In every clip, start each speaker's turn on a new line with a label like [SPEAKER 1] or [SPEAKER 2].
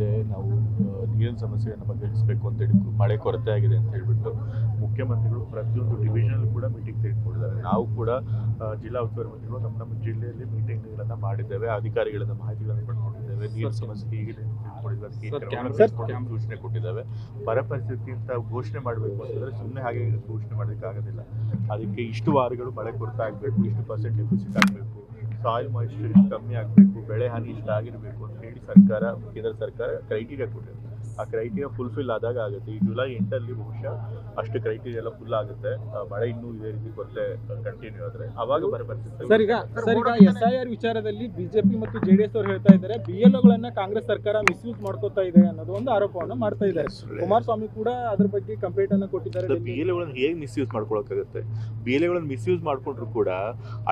[SPEAKER 1] ಆಗಲೇ ನಾವು ನೀರಿನ ಸಮಸ್ಯೆಯನ್ನು ಬಗೆಹರಿಸಬೇಕು ಅಂತೇಳಿ ಮಳೆ ಕೊರತೆ ಆಗಿದೆ ಅಂತ ಹೇಳ್ಬಿಟ್ಟು ಮುಖ್ಯಮಂತ್ರಿಗಳು ಪ್ರತಿಯೊಂದು ಡಿವಿಷನ್ ಕೂಡ ಮೀಟಿಂಗ್ ತೆಗೆದುಕೊಂಡಿದ್ದಾರೆ. ನಾವು ಕೂಡ ಜಿಲ್ಲಾ ಉಸ್ತುವಾರಿ ಮಂತ್ರಿಗಳು ನಮ್ಮ ಜಿಲ್ಲೆಯಲ್ಲಿ ಮೀಟಿಂಗ್ಗಳನ್ನು ಮಾಡಿದ್ದೇವೆ, ಅಧಿಕಾರಿಗಳಿಂದ ಮಾಹಿತಿಗಳನ್ನು ಪಡ್ಕೊಂಡಿದ್ದೇವೆ, ನೀರಿನ ಸಮಸ್ಯೆ ಹೇಗಿದೆ ಅಂತ ತಿಳ್ಕೊಂಡಿದ್ದಾರೆ, ಸೂಚನೆ ಕೊಟ್ಟಿದ್ದೇವೆ. ಬರ ಪರಿಸ್ಥಿತಿ ಅಂತ ಘೋಷಣೆ ಮಾಡಬೇಕು ಅಂತಂದರೆ ಸುಮ್ಮನೆ ಹಾಗೆ ಘೋಷಣೆ ಮಾಡೋದಕ್ಕೆ ಆಗೋದಿಲ್ಲ. ಅದಕ್ಕೆ ಇಷ್ಟು ವಾರಗಳು ಮಳೆ ಕೊರತೆ ಆಗಬೇಕು, ಇಷ್ಟು % ಡೆಫಿಸಿಟ್ ಆಗಬೇಕು, ಸಾಯಿಲ್ ಮಾಯಿಶ್ಚರ್ ಇಷ್ಟು ಕಮ್ಮಿ ಆಗಬೇಕು, ಬೆಳೆ ಹಾನಿ ಇಷ್ಟ ಆಗಿರಬೇಕು ಅಂತ ಹೇಳಿ ಕೇಂದ್ರ ಸರ್ಕಾರ ಕ್ರೈಟೀರಿಯಾ ಕೊಟ್ಟಿದೆ. ಆ ಕ್ರೈಟೀರಿಯಾ ಫುಲ್ಫಿಲ್ ಆದಾಗ ಆಗುತ್ತೆ. ಈ ಜುಲೈ 8 ಬಹುಶಃ ಅಷ್ಟು ಕ್ರೈಟೀರಿಯಾ ಎಲ್ಲ ಫುಲ್ ಆಗುತ್ತೆ. ಮಳೆ ಇನ್ನೂ ಇದೇ ರೀತಿ ಕೊರತೆ ಕಂಟಿನ್ಯೂ ಆದರೆ ಅವಾಗ ಬರಬರ್ತಿತ್ತು.
[SPEAKER 2] ಸರ್, ಈಗ SIR ವಿಚಾರದಲ್ಲಿ ಬಿಜೆಪಿ ಮತ್ತು JDS ಅವರು ಹೇಳ್ತಾ ಇದ್ದಾರೆ BLOಗಳನ್ನ ಕಾಂಗ್ರೆಸ್ ಸರ್ಕಾರ ಮಿಸ್ಯೂಸ್ ಮಾಡ್ಕೋತಾ ಇದೆ ಅನ್ನೋದು ಒಂದು ಆರೋಪವನ್ನು ಮಾಡ್ತಾ ಇದ್ದಾರೆ. ಕುಮಾರಸ್ವಾಮಿ ಕೂಡ ಅದ್ರ ಬಗ್ಗೆ ಕಂಪ್ಲೇಂಟ್ ಅನ್ನು ಕೊಟ್ಟಿದ್ದಾರೆ.
[SPEAKER 1] BLOಗಳನ್ನ ಹೇಗೆ ಮಿಸ್ಯೂಸ್ ಮಾಡ್ಕೊಳಕ್ಕಾಗುತ್ತೆ? BLOಗಳನ್ನ ಮಿಸ್ಯೂಸ್ ಮಾಡ್ಕೊಂಡ್ರು ಕೂಡ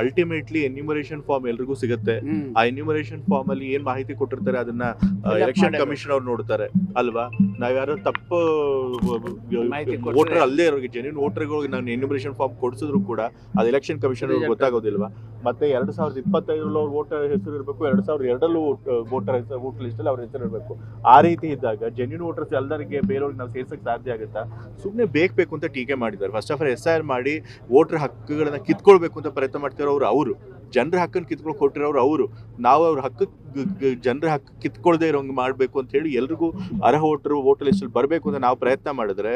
[SPEAKER 1] ಅಲ್ಟಿಮೇಟ್ಲಿ ಎನ್ಯೂಮರೇಷನ್ ಫಾರ್ಮ್ ಎಲ್ರಿಗೂ ಸಿಗುತ್ತೆ. ಆ ಎನ್ಯೂಮರೇಷನ್ ಫಾರ್ಮ್ ಅಲ್ಲಿ ಏನ್ ಮಾಹಿತಿ ಕೊಟ್ಟಿರ್ತಾರೆ ಅದನ್ನ ಎಲೆಕ್ಷನ್ ಕಮಿಷನ್ ಅವ್ರು ನೋಡ್ತಾರೆ ಅಲ್ವಾ? ನಾವ್ಯಾರೋ ತಪ್ಪು ವೋಟರ್ ಅಲ್ಲೇ ಇರೋರಿಗೆ ಜೆನ್ಯೂನ್ ವೋಟರ್ಗಳಿಗೆ ನಾನು ಎನ್ಯೂಮರೇಷನ್ ಫಾರ್ಮ್ ಕೊಡಿಸಿದ್ರು ಕೂಡ ಅದು ಎಲೆಕ್ಷನ್ ಕಮಿಷನ್ ಗೊತ್ತಾಗೋದಿಲ್ವಾ? ಮತ್ತೆ 2025 ಅವ್ರ ವೋಟರ್ ಹೆಸರು ಇರಬೇಕು, 2002 ವೋಟರ್ ಲಿಸ್ಟ್ ಅಲ್ಲಿ ಅವ್ರ ಹೆಸರು ಇರಬೇಕು. ಆ ರೀತಿ ಇದ್ದಾಗ ಜೆನ್ಯೂನ್ ವೋಟರ್ಸ್ ಎಲ್ಲರಿಗೆ ಬೇರೆಯವ್ರಿಗೆ ನಾವು ಸೇರ್ಸಕ್ಕೆ ಸಾಧ್ಯ ಆಗುತ್ತಾ? ಸುಮ್ಮನೆ ಬೇಕು ಅಂತ ಟೀಕೆ ಮಾಡಿದ್ದಾರೆ. ಫಸ್ಟ್ ಆಫ್ ಆಲ್ SIR ಮಾಡಿ ವೋಟರ್ ಹಕ್ಕುಗಳನ್ನ ಕಿತ್ಕೊಳ್ಬೇಕು ಅಂತ ಪ್ರಯತ್ನ ಮಾಡ್ತಿರೋರು ಅವರು, ಜನರ ಹಕ್ಕನ್ನು ಕಿತ್ಕೊಂಡು ಕೊಟ್ಟಿರೋರು ಅವರು. ನಾವು ಅವ್ರ ಹಕ್ಕು ಜನರ ಹಕ್ಕು ಕಿತ್ಕೊಳ್ದೇ ಇರೋಂಗೆ ಮಾಡಬೇಕು ಅಂತ ಹೇಳಿ ಎಲ್ರಿಗೂ ಅರ್ಹ ವೋಟರ್ ಲಿಸ್ಟಲ್ಲಿ ಬರಬೇಕು ಅಂತ ನಾವು ಪ್ರಯತ್ನ ಮಾಡಿದ್ರೆ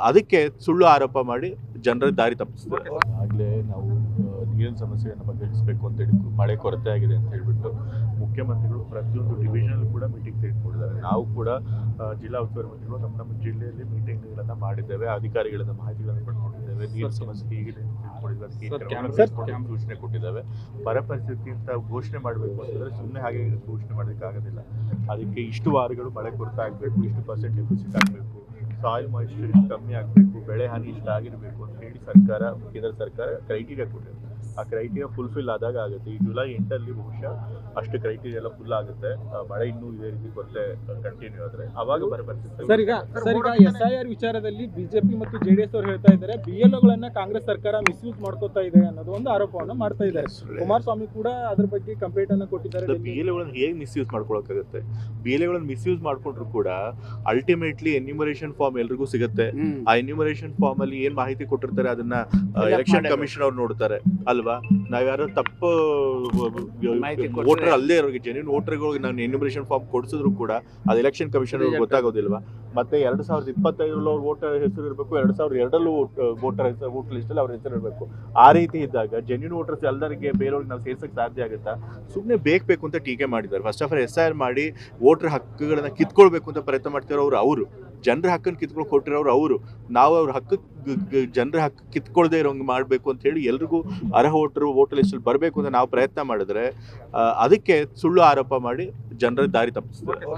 [SPEAKER 1] ಅದಕ್ಕೆ ಸುಳ್ಳು ಆರೋಪ ಮಾಡಿ ಜನರ ದಾರಿ ತಪ್ಪಿಸ್ತಾರೆ. ಆಗಲೇ ನಾವು ನೀರಿನ ಸಮಸ್ಯೆಯನ್ನು ಬಗೆಹರಿಸಬೇಕು ಅಂತೇಳಿ ಮಳೆ ಕೊರತೆ ಆಗಿದೆ ಅಂತ ಹೇಳ್ಬಿಟ್ಟು ಮುಖ್ಯಮಂತ್ರಿಗಳು ಪ್ರತಿಯೊಂದು ಡಿವಿಷನ್ ಕೂಡ ಮೀಟಿಂಗ್ ತೆಗೆದುಕೊಂಡಿದ್ದಾರೆ. ನಾವು ಕೂಡ ಜಿಲ್ಲಾ ಉಸ್ತುವಾರಿ ಮಂತ್ರಿಗಳು ನಮ್ಮ ಜಿಲ್ಲೆಯಲ್ಲಿ ಮೀಟಿಂಗ್ಗಳನ್ನು ಮಾಡಿದ್ದೇವೆ, ಅಧಿಕಾರಿಗಳಿಂದ ಮಾಹಿತಿಗಳನ್ನು ಪಡ್ಕೊಂಡಿದ್ದೇವೆ, ನೀರಿನ ಸಮಸ್ಯೆ ಹೇಗಿದೆ ಅಂತ ತಿಳ್ಕೊಂಡಿದ್ದಾರೆ, ಸೂಚನೆ ಕೊಟ್ಟಿದ್ದೇವೆ. ಬರ ಪರಿಸ್ಥಿತಿ ಅಂತ ಘೋಷಣೆ ಮಾಡಬೇಕು ಅಂತಂದರೆ ಸುಮ್ಮನೆ ಹಾಗೆ ಘೋಷಣೆ ಮಾಡೋದಕ್ಕೆ ಆಗೋದಿಲ್ಲ. ಅದಕ್ಕೆ ಇಷ್ಟು ವಾರಗಳು ಮಳೆ ಕೊರತೆ ಆಗಬೇಕು, ಇಷ್ಟು % ಡೆಫಿಸಿಟ್ ಆಗಬೇಕು, ಸಾಯಿಲ್ ಮಾಯಿಶ್ಚರ್ ಇಷ್ಟು ಕಮ್ಮಿ ಆಗಬೇಕು, ಬೆಳೆ ಹಾನಿ ಇಷ್ಟ ಆಗಿರಬೇಕು ಅಂತ ಹೇಳಿ ಕೇಂದ್ರ ಸರ್ಕಾರ ಕ್ರೈಟೀರಿಯಾ ಕೊಟ್ಟಿದೆ. ಆ ಕ್ರೈಟೀರಿಯಾ ಫುಲ್ಫಿಲ್ ಆದಾಗ ಆಗುತ್ತೆ. ಈ ಜುಲೈ 8 ಬಹುಶಃ ಅಷ್ಟು ಕ್ರೈಟೀರಿಯಾ ಎಲ್ಲ ಫುಲ್ ಆಗುತ್ತೆ. ಮಳೆ ಇನ್ನೂ ಇದೇ ರೀತಿ ಕೊರತೆ ಕಂಟಿನ್ಯೂ ಆದರೆ ಅವಾಗ ಬರಬರ್ತಿತ್ತು.
[SPEAKER 2] ಸರ್, ಈಗ SIR ವಿಚಾರದಲ್ಲಿ ಬಿಜೆಪಿ ಮತ್ತು JDS ಅವರು ಹೇಳ್ತಾ ಇದ್ದಾರೆ BLOಗಳನ್ನ ಕಾಂಗ್ರೆಸ್ ಸರ್ಕಾರ ಮಿಸ್ಯೂಸ್ ಮಾಡ್ಕೋತಾ ಇದೆ ಅನ್ನೋದು ಒಂದು ಆರೋಪವನ್ನು ಮಾಡ್ತಾ ಇದ್ದಾರೆ. ಕುಮಾರಸ್ವಾಮಿ ಕೂಡ ಅದ್ರ ಬಗ್ಗೆ ಕಂಪ್ಲೇಂಟ್ ಅನ್ನು ಕೊಟ್ಟಿದ್ದಾರೆ.
[SPEAKER 1] BLOಗಳನ್ನ ಹೇಗೆ ಮಿಸ್ಯೂಸ್ ಮಾಡ್ಕೊಳಕ್ಕಾಗುತ್ತೆ? BLOಗಳನ್ನ ಮಿಸ್ಯೂಸ್ ಮಾಡ್ಕೊಂಡ್ರು ಕೂಡ ಅಲ್ಟಿಮೇಟ್ಲಿ ಎನ್ಯೂಮರೇಷನ್ ಫಾರ್ಮ್ ಎಲ್ರಿಗೂ ಸಿಗುತ್ತೆ. ಆ ಎನ್ಯೂಮರೇಷನ್ ಫಾರ್ಮ್ ಅಲ್ಲಿ ಏನ್ ಮಾಹಿತಿ ಕೊಟ್ಟಿರ್ತಾರೆ ಅದನ್ನ ಎಲೆಕ್ಷನ್ ಕಮಿಷನ್ ಅವ್ರು ನೋಡ್ತಾರೆ ಅಲ್ವಾ? ನಾವ್ಯಾರೋ ತಪ್ಪು ವೋಟರ್ ಅಲ್ಲೇ ಇರೋರಿಗೆ ಜೆನ್ಯೂನ್ ವೋಟರ್ಗಳಿಗೆ ನಾನು ಎನ್ಯೂಮರೇಷನ್ ಫಾರ್ಮ್ ಕೊಡಿಸಿದ್ರು ಕೂಡ ಅದು ಎಲೆಕ್ಷನ್ ಕಮಿಷನ್ ಗೊತ್ತಾಗೋದಿಲ್ವಾ? ಮತ್ತೆ 2025 ಅವ್ರ ವೋಟರ್ ಹೆಸರು ಇರಬೇಕು, 2002 ವೋಟರ್ ಲಿಸ್ಟ್ ಅಲ್ಲಿ ಅವ್ರ ಹೆಸರು ಇರಬೇಕು. ಆ ರೀತಿ ಇದ್ದಾಗ ಜೆನ್ಯೂನ್ ವೋಟರ್ಸ್ ಎಲ್ಲರಿಗೆ ಬೇರೆಯವ್ರಿಗೆ ನಾವು ಸೇರ್ಸಕ್ಕೆ ಸಾಧ್ಯ ಆಗುತ್ತಾ? ಸುಮ್ಮನೆ ಬೇಕು ಅಂತ ಟೀಕೆ ಮಾಡಿದ್ದಾರೆ. ಫಸ್ಟ್ ಆಫ್ ಆಲ್ SIR ಮಾಡಿ ವೋಟರ್ ಹಕ್ಕುಗಳನ್ನ ಕಿತ್ಕೊಳ್ಬೇಕು ಅಂತ ಪ್ರಯತ್ನ ಮಾಡ್ತಿರೋರು ಅವರು, ಜನರ ಹಕ್ಕನ್ನು ಕಿತ್ಕೊಂಡು ಕೊಟ್ಟಿರೋರು ಅವರು. ನಾವು ಅವ್ರ ಹಕ್ಕು ಜನರ ಹಕ್ಕು ಕಿತ್ಕೊಳ್ದೇ ಇರೋಂಗೆ ಮಾಡಬೇಕು ಅಂತ ಹೇಳಿ ಎಲ್ರಿಗೂ ಅರ್ಹ ವೋಟರ್ ಲಿಸ್ಟಲ್ಲಿ ಬರಬೇಕು ಅಂತ ನಾವು ಪ್ರಯತ್ನ ಮಾಡಿದ್ರೆ ಅದಕ್ಕೆ ಸುಳ್ಳು ಆರೋಪ ಮಾಡಿ ಜನರ ದಾರಿ ತಪ್ಪಿಸ್ತಾರೆ.